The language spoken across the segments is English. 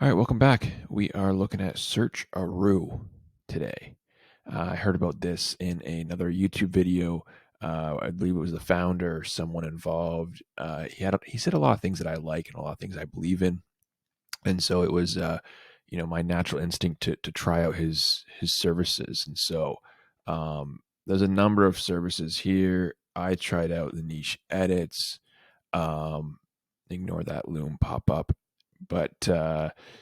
All right, welcome back. We are looking at Searcharoo today. I heard about this in another YouTube video. I believe it was the founder, someone involved. He said a lot of things that I like and a lot of things I believe in, and so it was my natural instinct to try out his services. And so there's a number of services here. I tried out the niche edits. Um, Ignore that loom pop up. But DR60,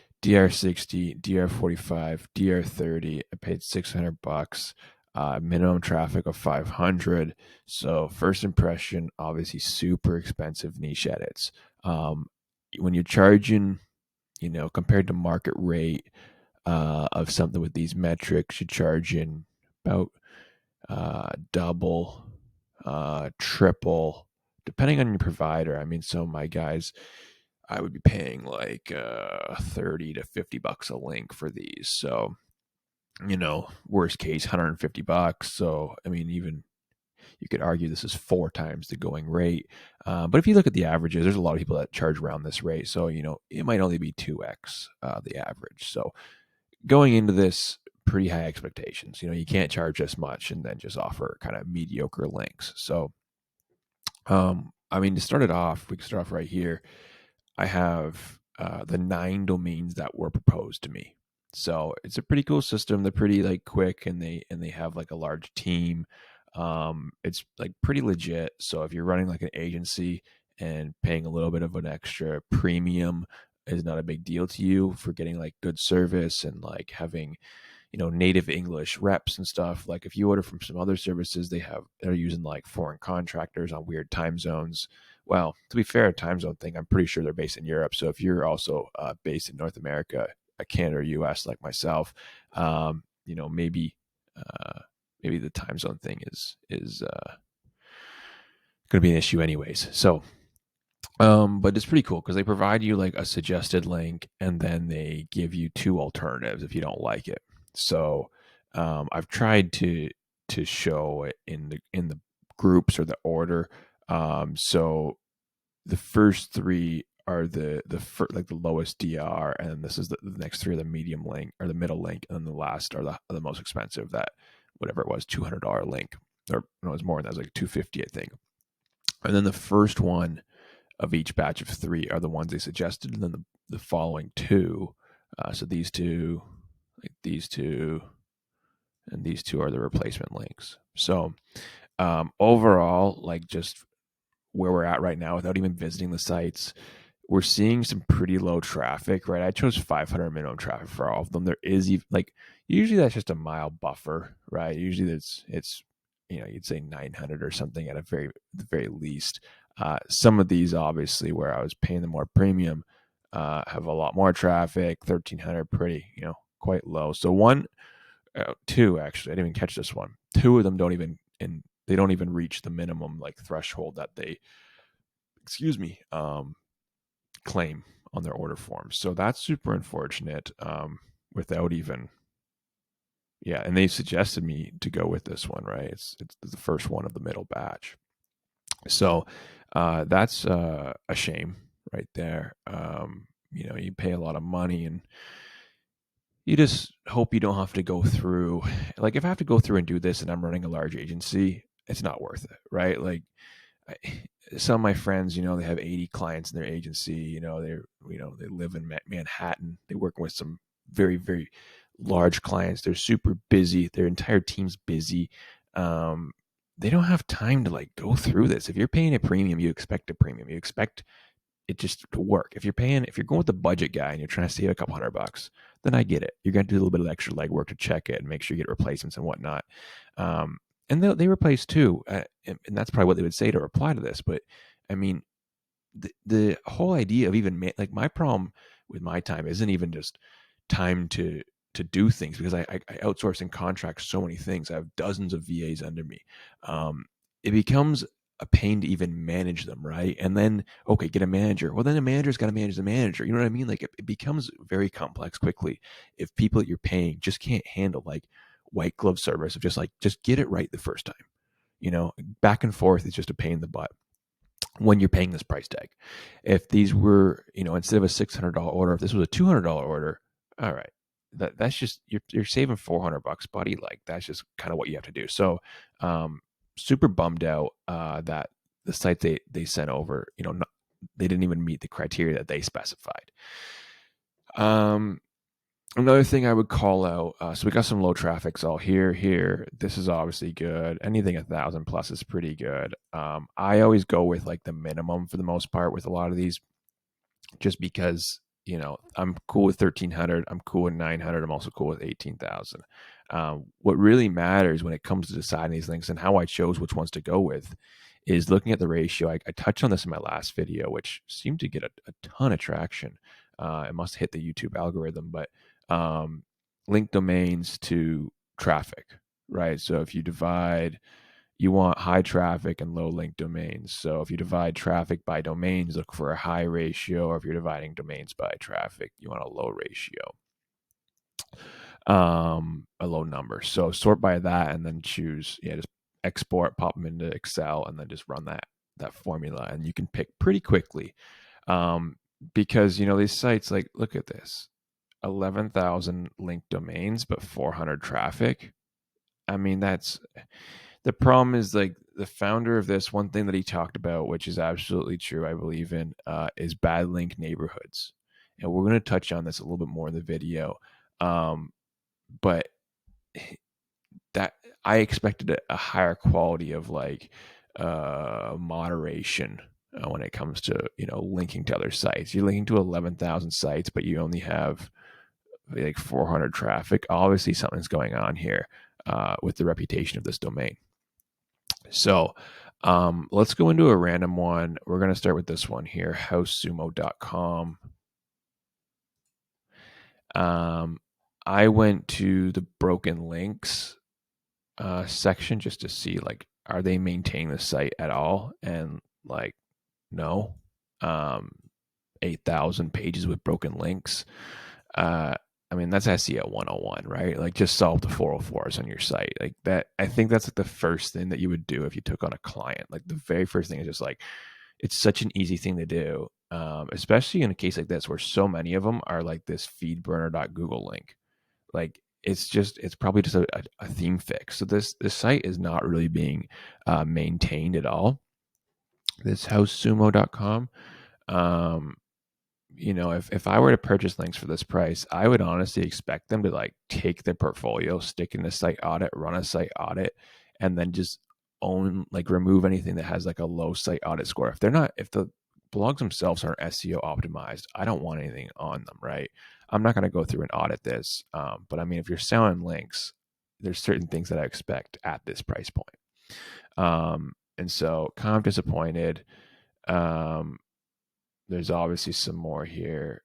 DR45, DR30, I paid $600. Minimum traffic of 500. So first impression, obviously super expensive niche edits. When you're charging, compared to market rate of something with these metrics, you're charging about double, triple, depending on your provider. I mean, some of my guys, I would be paying like 30 to $50 a link for these. So, worst case, $150. So, I mean, even you could argue this is 4 times the going rate. But if you look at the averages, there's a lot of people that charge around this rate. So, it might only be 2x the average. So, going into this, pretty high expectations. You can't charge this much and then just offer kind of mediocre links. So, I mean, to start it off, we can start off right here. I have the 9 domains that were proposed to me. So it's a pretty cool system. They're pretty like quick, and they have like a large team. It's like pretty legit. So if you're running like an agency and paying a little bit of an extra premium is not a big deal to you for getting like good service and like having native English reps and stuff. Like if you order from some other services, they're using like foreign contractors on weird time zones. Well, to be fair, a time zone thing, I'm pretty sure they're based in Europe. So if you're also based in North America, Canada, or US, like myself, maybe maybe the time zone thing is going to be an issue anyways. So but it's pretty cool because they provide you like a suggested link and then they give you 2 alternatives if you don't like it. So I've tried to show it in the groups or the order. So the first 3 are like the lowest DR, and this is the next 3 are the medium link or the middle link, and then the last are the most expensive, that whatever it was, $200 link, or no, it was more than that, it was like 250, I think. And then the first one of each batch of 3 are the ones they suggested, and then the following 2. So these 2, like these 2, and these 2 are the replacement links. So overall, like just where we're at right now, without even visiting the sites, we're seeing some pretty low traffic. Right, I chose 500 minimum traffic for all of them. There is even like usually that's just a mile buffer, right? Usually it's you'd say 900 or something at the very least. Some of these, obviously, where I was paying the more premium, have a lot more traffic. 1,300, pretty, quite low. So two actually, I didn't even catch this one. 2 of them they don't even reach the minimum like threshold that they, excuse me, claim on their order forms. So that's super unfortunate. Without even, yeah, and they suggested me to go with this one, right? It's the first one of the middle batch. So that's a shame right there. You pay a lot of money and you just hope you don't have to go through. Like if I have to go through and do this and I'm running a large agency, it's not worth it, right? Like I, some of my friends, they have 80 clients in their agency. They live in Manhattan. They work with some very, very large clients. They're super busy. Their entire team's busy. They don't have time to like go through this. If you're paying a premium, you expect a premium. You expect it just to work. If you're going with the budget guy and you're trying to save a couple $100, then I get it. You're going to do a little bit of extra legwork to check it and make sure you get replacements and whatnot. And they replace too, and that's probably what they would say to reply to this. But I mean, the whole idea of even like my problem with my time isn't even just time to do things, because I outsource and contract so many things. I have dozens of VAs under me. It becomes a pain to even manage them, right? And then, okay, get a manager. Well, then the manager's got to manage the manager. You know what I mean? Like it becomes very complex quickly if people that you're paying just can't handle like white glove service of just get it right the first time. Back and forth is just a pain in the butt. when you're paying this price tag. If these were, instead of a $600 order, if this was a $200 order, all right, that's just you're saving $400, buddy. Like that's just kind of what you have to do. So, um, super bummed out that the site they sent over, they didn't even meet the criteria that they specified. Um, Another thing I would call out, so we got some low traffics all here. This is obviously good. Anything 1,000 plus is pretty good. I always go with like the minimum for the most part with a lot of these, just because I'm cool with 1,300. I'm cool with 900. I'm also cool with 18,000. What really matters when it comes to deciding these links and how I chose which ones to go with is looking at the ratio. I touched on this in my last video, which seemed to get a ton of traction. It must hit the YouTube algorithm, but link domains to traffic, right? So if you want high traffic and low link domains. So if you divide traffic by domains, look for a high ratio, or if you're dividing domains by traffic, you want a low ratio, a low number. So sort by that and then choose, just export, pop them into Excel, and then just run that formula, and you can pick pretty quickly. Because these sites, like, look at this, 11,000 linked domains, but 400 traffic. I mean, the problem is, like, the founder of this, one thing that he talked about, which is absolutely true, I believe in, is bad link neighborhoods. And we're going to touch on this a little bit more in the video. But that I expected a higher quality of like moderation when it comes to linking to other sites. You're linking to 11,000 sites, but you only have like 400 traffic. Obviously, something's going on here with the reputation of this domain. So let's go into a random one. We're going to start with this one here, housesumo.com. I went to the broken links section just to see, like, are they maintaining the site at all? And like, no. 8,000 pages with broken links. I mean, that's SEO 101, right? Like, just solve the 404s on your site. Like that, I think that's like the first thing that you would do if you took on a client. Like, the very first thing is just like, it's such an easy thing to do, especially in a case like this where so many of them are like this feedburner.google link. Like, it's probably just a theme fix. So this site is not really being maintained at all. This housesumo.com. If I were to purchase links for this price, I would honestly expect them to like take their portfolio, stick in a site audit, run a site audit, and then just remove anything that has like a low site audit score. If the blogs themselves aren't SEO optimized, I don't want anything on them, right? I'm not going to go through and audit this. But I mean, if you're selling links, there's certain things that I expect at this price point. And so kind of disappointed. There's obviously some more here,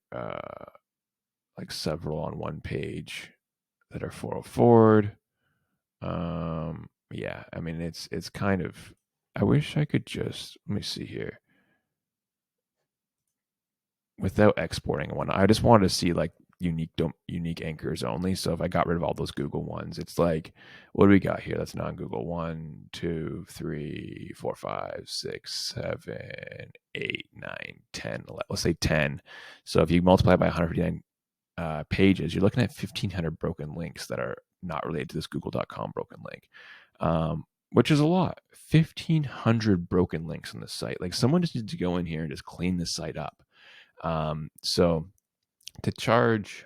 like several on one page that are 404'd. Yeah, I mean, it's kind of, I wish I could just, let me see here, without exporting one. I just wanted to see like unique anchors only. So if I got rid of all those Google ones, it's like, what do we got here? That's non-Google. 1, 2, 3, 4, 5, 6, 7, 8, 9, 10. Let's say 10. So if you multiply by 159 pages, you're looking at 1,500 broken links that are not related to this google.com broken link, which is a lot. 1,500 broken links on this site. Like, someone just needs to go in here and just clean this site up. So to charge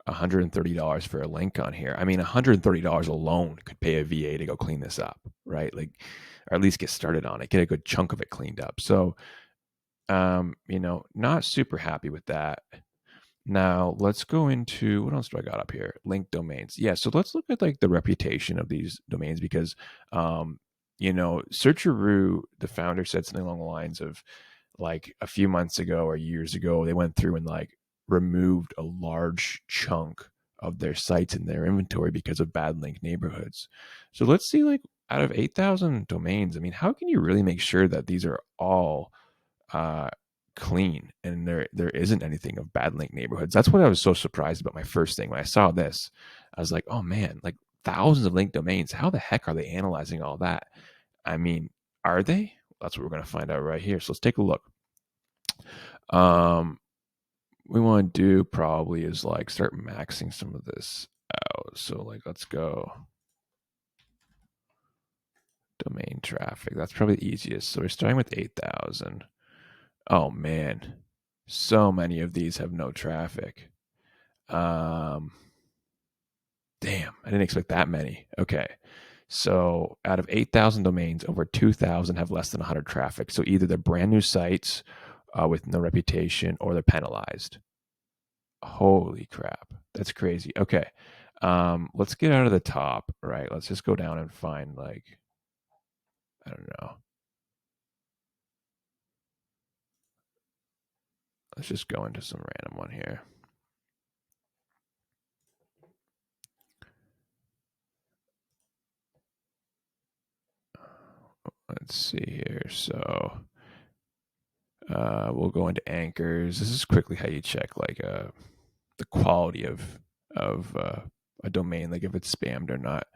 $130 for a link on here, I mean, $130 alone could pay a VA to go clean this up, right? Like, or at least get started on it, get a good chunk of it cleaned up. So, not super happy with that. Now let's go into, what else do I got up here? Link domains. Yeah. So let's look at like the reputation of these domains, because, Searcharoo, the founder, said something along the lines of, like, a few months ago or years ago, they went through and like removed a large chunk of their sites in their inventory because of bad link neighborhoods. So let's see, like, out of 8,000 domains, I mean, how can you really make sure that these are all clean and there isn't anything of bad link neighborhoods? That's what I was so surprised about. My first thing when I saw this, I was like, oh man, like, thousands of linked domains, how the heck are they analyzing all that? I mean, are they? That's what we're going to find out right here. So let's take a look. Um, we want to do probably is like start maxing some of this out. So like, let's go domain traffic. That's probably the easiest. So we're starting with 8,000. Oh man, so many of these have no traffic. Um, damn, I didn't expect that many. Okay. So out of 8,000 domains, over 2,000 have less than 100 traffic. So either they're brand new sites with no reputation or they're penalized. Holy crap. That's crazy. Okay. Let's get out of the top, right? Let's just go down and find like, I don't know. Let's just go into some random one here. Let's see here. So we'll go into anchors. This is quickly how you check like the quality of a domain, like if it's spammed or not.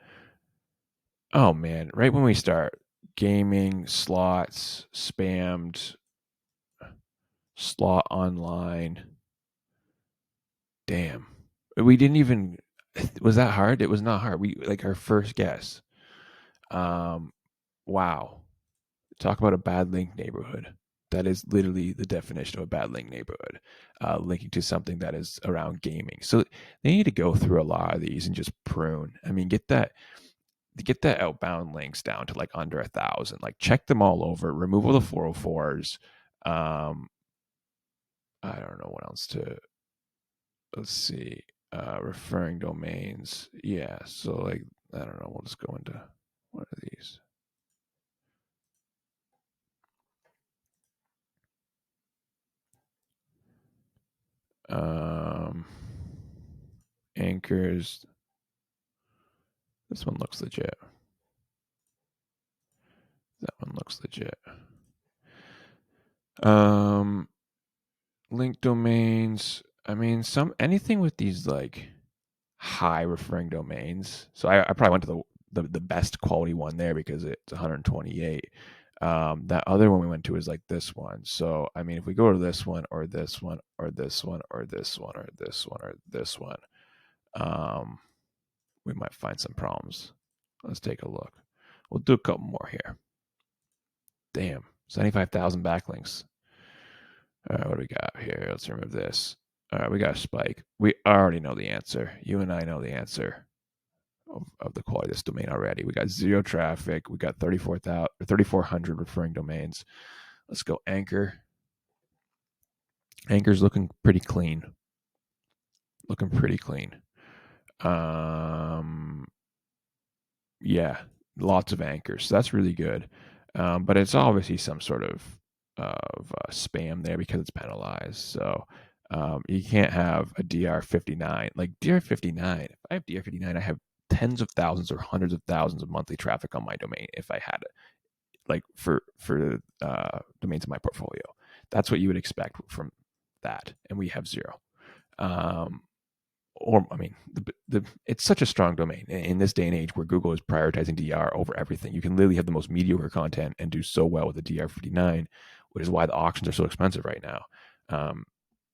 Oh man, right when we start, gaming, slots, spammed, slot online. Damn. We didn't even was that hard? It was not hard. We like our first guess. Um wow. Talk about a bad link neighborhood. That is literally the definition of a bad link neighborhood, linking to something that is around gaming. So they need to go through a lot of these and just prune. I mean, get that outbound links down to like under 1,000. Like check them all over. Remove all the 404s. Um, I don't know what else to. Let's see. Referring domains. Yeah. So like I don't know. We'll just go into what are these. Um, anchors. This one looks legit. That one looks legit. Um, link domains. I mean, anything with these like high referring domains. So I probably went to the best quality one there because it's 128. That other one we went to is like this one. So I mean, if we go to this one or this one or this one or this one or this one or this one, um, we might find some problems. Let's take a look. We'll do a couple more here. Damn, 75,000 backlinks. All right, what do we got here? Let's remove this. All right, we got a spike. We already know the answer. You and I know the answer of the quality of this domain already. We got zero traffic. We got 3,400 referring domains. Let's go anchor. Anchor's looking pretty clean. Looking pretty clean. Um, yeah, lots of anchors. So that's really good. But it's obviously some sort of spam there because it's penalized. So you can't have a DR59. Like DR59, if I have DR59, I have tens of thousands or hundreds of thousands of monthly traffic on my domain if I had it, like for domains in my portfolio. That's what you would expect from that, and we have zero. Um, or I mean, it's such a strong domain in this day and age where Google is prioritizing DR over everything. You can literally have the most mediocre content and do so well with the DR59, which is why the auctions are so expensive right now. Um,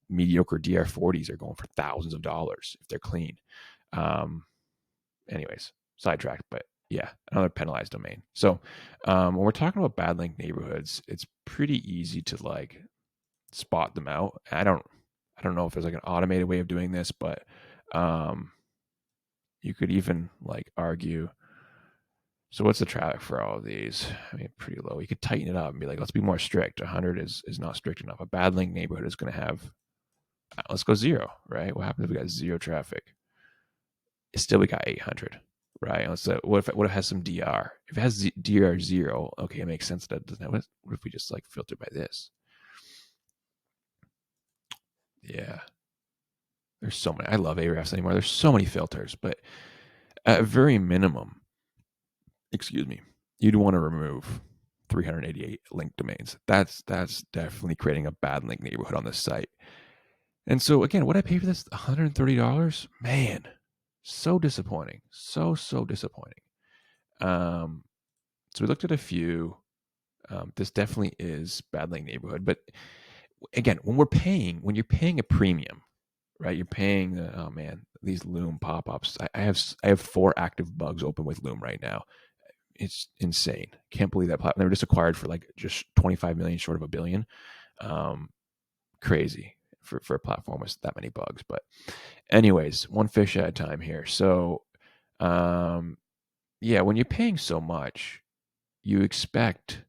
mediocre DR40s are going for thousands of dollars if they're clean. Anyways, sidetracked, but yeah, another penalized domain. So when we're talking about bad link neighborhoods, it's pretty easy to like spot them out. I don't know if there's like an automated way of doing this, but you could even like argue. So what's the traffic for all of these? I mean, pretty low. You could tighten it up and be like, let's be more strict. 100 is not strict enough. A bad link neighborhood is going to have, let's go zero, right? What happens if we got zero traffic? Still, we got 800, right? Let's say, what if it has some DR? If it has DR zero, okay, it makes sense. That doesn't have. What if we just like filter by this? Yeah, there's so many. I love Ahrefs anymore. There's so many filters, but at very minimum, excuse me, you'd want to remove 388 link domains. That's definitely creating a bad link neighborhood on this site. And so again, what I pay for this? $130? Man, so disappointing. So disappointing. Um So we looked at a few. This definitely is bad link neighborhood, but again, when you're paying a premium, right? You're paying. Oh man, these Loom pop-ups. I have 4 active bugs open with Loom right now. It's insane. Can't believe that platform. They were just acquired for like just 25 million short of a billion. Um, Crazy for a platform with that many bugs. But anyways, one fish at a time here. So um, yeah, when you're paying so much, you expect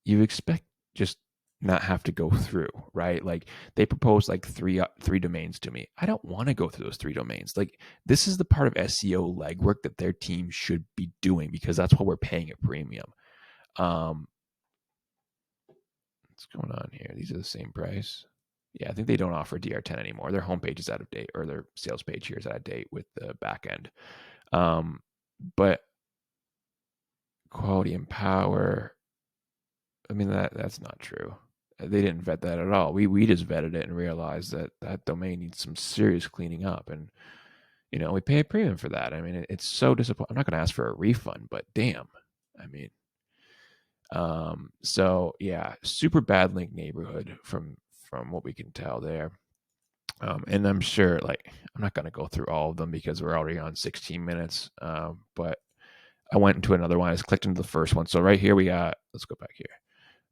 you expect just not have to go through, right? Like they propose like three domains to me. I don't want to go through those 3 domains. Like this is the part of SEO legwork that their team should be doing because that's what we're paying a premium. Um, what's going on here? These are the same price. Yeah, I think they don't offer DR10 anymore. Their homepage is out of date, or their sales page here is out of date with the back end. But quality and power, I mean that's not true. They didn't vet that at all. We just vetted it and realized that that domain needs some serious cleaning up, and we pay a premium for that. I mean, it's so disappointing. I'm not going to ask for a refund, but damn, I mean, so yeah, super bad link neighborhood from what we can tell there. And I'm sure, like, I'm not going to go through all of them because we're already on 16 minutes. But I went into another one. I just clicked into the first one. So right here we got. Let's go back here.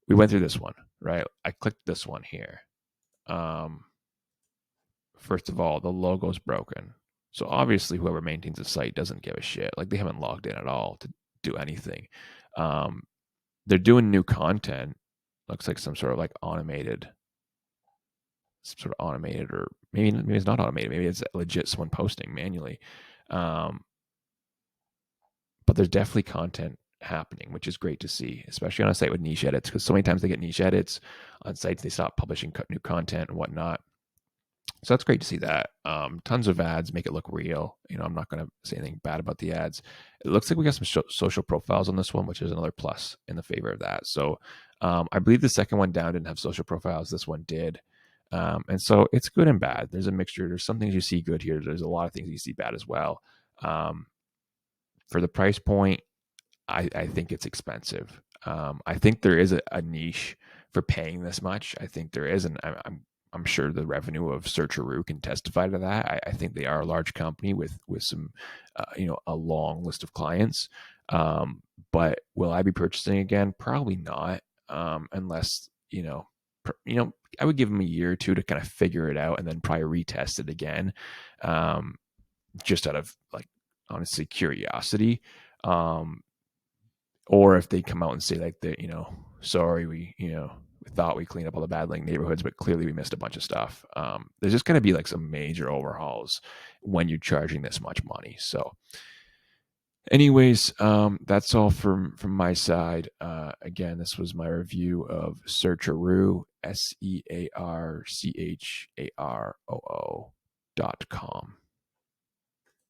We went through this one, right? I clicked this one here. First of all, the logo's broken. So obviously, whoever maintains the site doesn't give a shit. Like they haven't logged in at all to do anything. Um, they're doing new content. Looks like some sort of like automated, or maybe it's not automated. Maybe it's legit someone posting manually. Um, but there's definitely content happening, which is great to see, especially on a site with niche edits, because so many times they get niche edits on sites, they stop publishing new content and whatnot. So that's great to see that. Tons of ads make it look real. I'm not going to say anything bad about the ads. It looks like we got some social profiles on this one, which is another plus in the favor of that. So I believe the second one down didn't have social profiles. This one did. And so it's good and bad. There's a mixture. There's some things you see good here. There's a lot of things you see bad as well. For the price point, I think it's expensive. I think there is a niche for paying this much. I think there is, and I'm sure the revenue of Searcharoo can testify to that. I think they are a large company with some, a long list of clients. But will I be purchasing again? Probably not, unless I would give them a year or two to kind of figure it out, and then probably retest it again, just out of like honestly curiosity. Or if they come out and say like sorry, we thought we cleaned up all the bad link neighborhoods, but clearly we missed a bunch of stuff. There's just going to be like some major overhauls when you're charging this much money. So anyways, that's all from my side. Again, this was my review of Searcharoo, SEARCHAROO.com.